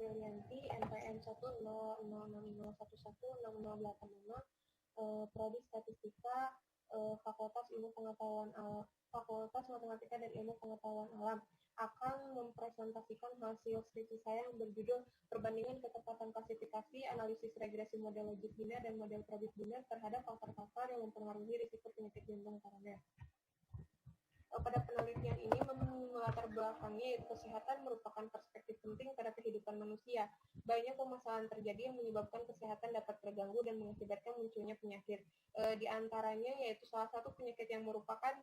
Aprilianti, NPM 10060110080, Prodi Statistika, Fakultas Matematika dan Ilmu Pengetahuan Alam, akan mempresentasikan hasil skripsi saya yang berjudul Perbandingan Ketepatan Klasifikasi, Analisis Regresi Model Logik Biner dan Model Probit Biner terhadap faktor-faktor yang mempengaruhi risiko penyakit jantung koroner. Pada penelitian ini melatar belakangnya yaitu kesehatan merupakan perspektif penting pada kehidupan manusia. Banyak permasalahan terjadi yang menyebabkan kesehatan dapat terganggu dan mengakibatkan munculnya penyakit. Di antaranya yaitu salah satu penyakit yang merupakan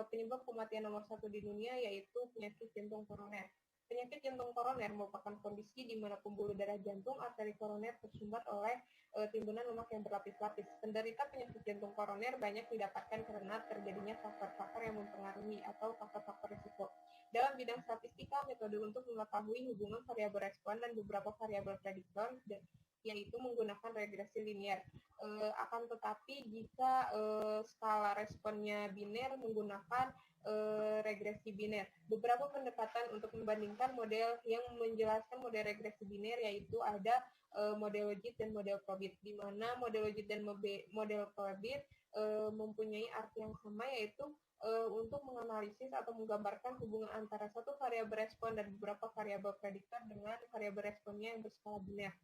penyebab kematian nomor 1 di dunia yaitu penyakit jantung koroner. Penyakit jantung koroner merupakan kondisi di mana pembuluh darah jantung arteri koroner tersumbat oleh timbunan lemak yang berlapis-lapis. Penderita penyakit jantung koroner banyak didapatkan karena terjadinya faktor-faktor yang mempengaruhi atau faktor-faktor risiko. Dalam bidang statistika, metode untuk mengetahui hubungan variabel respon dan beberapa variabel prediktor yaitu menggunakan regresi linear. Akan tetapi jika skala responnya biner menggunakan regresi biner. Beberapa pendekatan untuk membandingkan model yang menjelaskan model regresi biner yaitu ada model logit dan model probit, di mana model logit dan model probit mempunyai arti yang sama yaitu untuk menganalisis atau menggambarkan hubungan antara satu variabel respon dan beberapa variabel prediktor dengan variabel responnya yang berskala biner.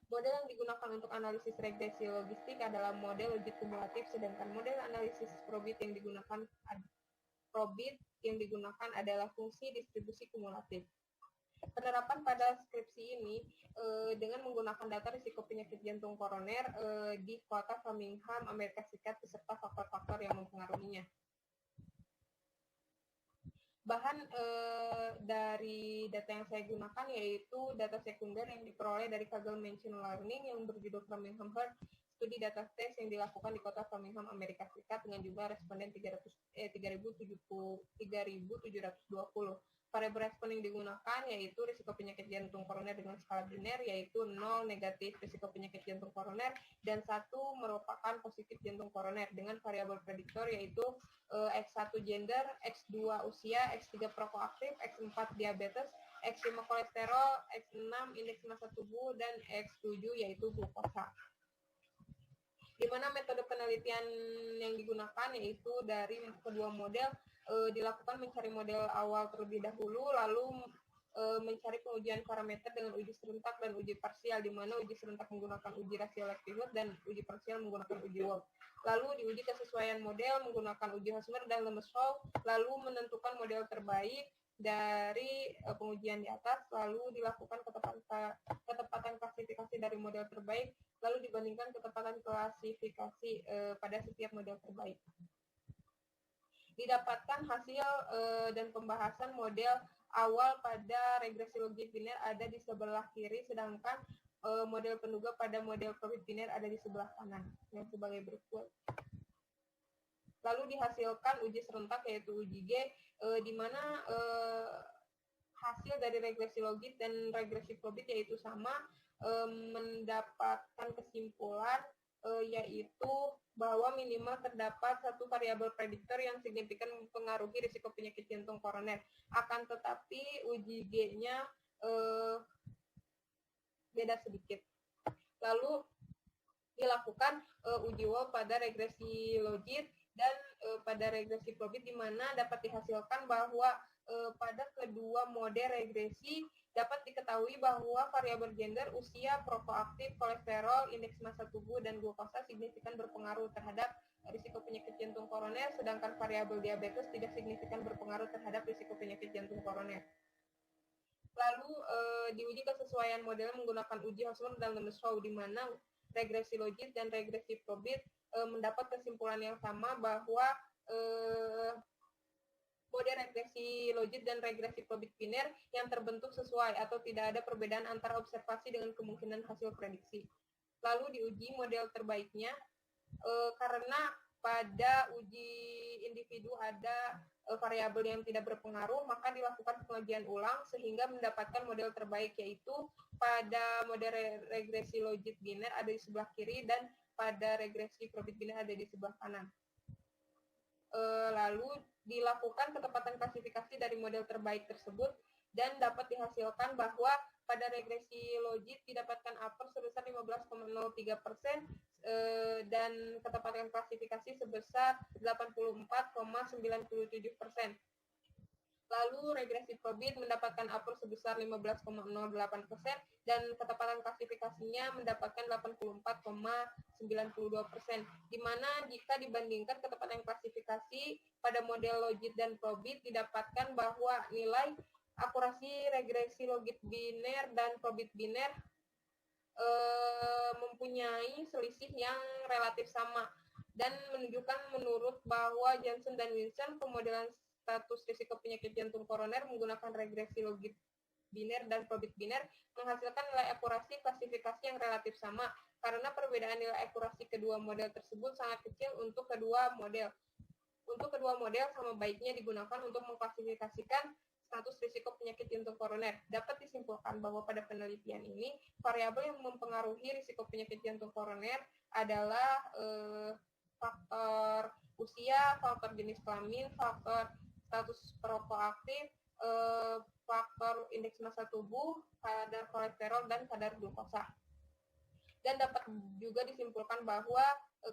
Model yang digunakan untuk analisis regresi logistik adalah model logit kumulatif, sedangkan model analisis probit yang digunakan adalah fungsi distribusi kumulatif. Penerapan pada skripsi ini dengan menggunakan data risiko penyakit jantung koroner di kota Birmingham, Amerika Serikat, beserta faktor-faktor yang mempengaruhinya. Bahan dari data yang saya gunakan yaitu data sekunder yang diperoleh dari Kaggle Machine Learning yang berjudul Birmingham Heart Studi Data Test yang dilakukan di kota Birmingham, Amerika Serikat dengan jumlah responden 3.720. Variabel respon yang digunakan yaitu risiko penyakit jantung koroner dengan skala biner yaitu 0 negatif risiko penyakit jantung koroner dan 1 merupakan positif jantung koroner dengan variabel prediktor yaitu X1 gender, X2 usia, X3 prokoaktif, X4 diabetes, X5 kolesterol, X6 indeks massa tubuh dan X7 yaitu glukosa. Di mana metode penelitian yang digunakan yaitu dari kedua model dilakukan mencari model awal terlebih dahulu, lalu mencari pengujian parameter dengan uji serentak dan uji parsial, di mana uji serentak menggunakan uji rasio likelihood dan uji parsial menggunakan uji Wolf. Lalu diuji kesesuaian model menggunakan uji Hosmer dan Lemeshow, lalu menentukan model terbaik dari pengujian di atas, lalu dilakukan ketepatan klasifikasi dari model terbaik, lalu dibandingkan ketepatan klasifikasi pada setiap model terbaik. Didapatkan hasil dan pembahasan model awal pada regresi logik biner ada di sebelah kiri, sedangkan model penduga pada model probit biner ada di sebelah kanan, yang sebagai berikut. Lalu dihasilkan uji serentak yaitu uji G, di mana hasil dari regresi logik dan regresi probit yaitu sama, mendapatkan kesimpulan yaitu bahwa minimal terdapat satu variabel prediktor yang signifikan mempengaruhi risiko penyakit jantung koroner. Akan tetapi uji G-nya beda sedikit. Lalu dilakukan uji Wolf pada regresi logit dan pada regresi probit, di mana dapat dihasilkan bahwa pada kedua model regresi dapat diketahui bahwa variabel gender, usia, prokoaktif, kolesterol, indeks massa tubuh, dan glukosa signifikan berpengaruh terhadap risiko penyakit jantung koroner, sedangkan variabel diabetes tidak signifikan berpengaruh terhadap risiko penyakit jantung koroner. Lalu diuji kesesuaian model menggunakan uji Hosmer dan Lemeshow, di mana regresi logit dan regresi probit mendapat kesimpulan yang sama bahwa model regresi logit dan regresi probit biner yang terbentuk sesuai atau tidak ada perbedaan antara observasi dengan kemungkinan hasil prediksi. Lalu diuji model terbaiknya karena pada uji individu ada variabel yang tidak berpengaruh, maka dilakukan pengujian ulang sehingga mendapatkan model terbaik, yaitu pada model regresi logit biner ada di sebelah kiri dan pada regresi probit biner ada di sebelah kanan. Lalu dilakukan ketepatan klasifikasi dari model terbaik tersebut dan dapat dihasilkan bahwa pada regresi logit didapatkan upper sebesar 15,03% dan ketepatan klasifikasi sebesar 84,97%. Lalu regresi probit mendapatkan upper sebesar 15,08% dan ketepatan klasifikasinya mendapatkan 84,92%. Di mana jika dibandingkan ketepatan klasifikasi pada model logit dan probit didapatkan bahwa nilai akurasi regresi logit biner dan probit biner mempunyai selisih yang relatif sama dan menunjukkan menurut bahwa Johnson dan Wilson pemodelan status risiko penyakit jantung koroner menggunakan regresi logit biner dan probit biner menghasilkan nilai akurasi klasifikasi yang relatif sama karena perbedaan nilai akurasi kedua model tersebut sangat kecil untuk kedua model. Untuk kedua model sama baiknya digunakan untuk mengklasifikasikan status risiko penyakit jantung koroner. Dapat disimpulkan bahwa pada penelitian ini variabel yang mempengaruhi risiko penyakit jantung koroner adalah faktor usia, faktor jenis kelamin, faktor status perokok aktif, faktor indeks massa tubuh, kadar kolesterol, dan kadar glukosa. Dan dapat juga disimpulkan bahwa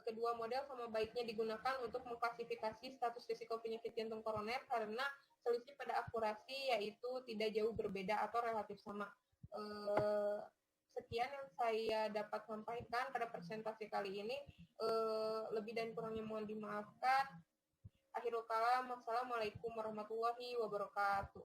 kedua model sama baiknya digunakan untuk mengklasifikasi status risiko penyakit jantung koroner karena selisih pada akurasi yaitu tidak jauh berbeda atau relatif sama. Sekian yang saya dapat sampaikan pada presentasi kali ini. Lebih dan kurangnya mohon dimaafkan. Akhirul kalam, wassalamualaikum warahmatullahi wabarakatuh.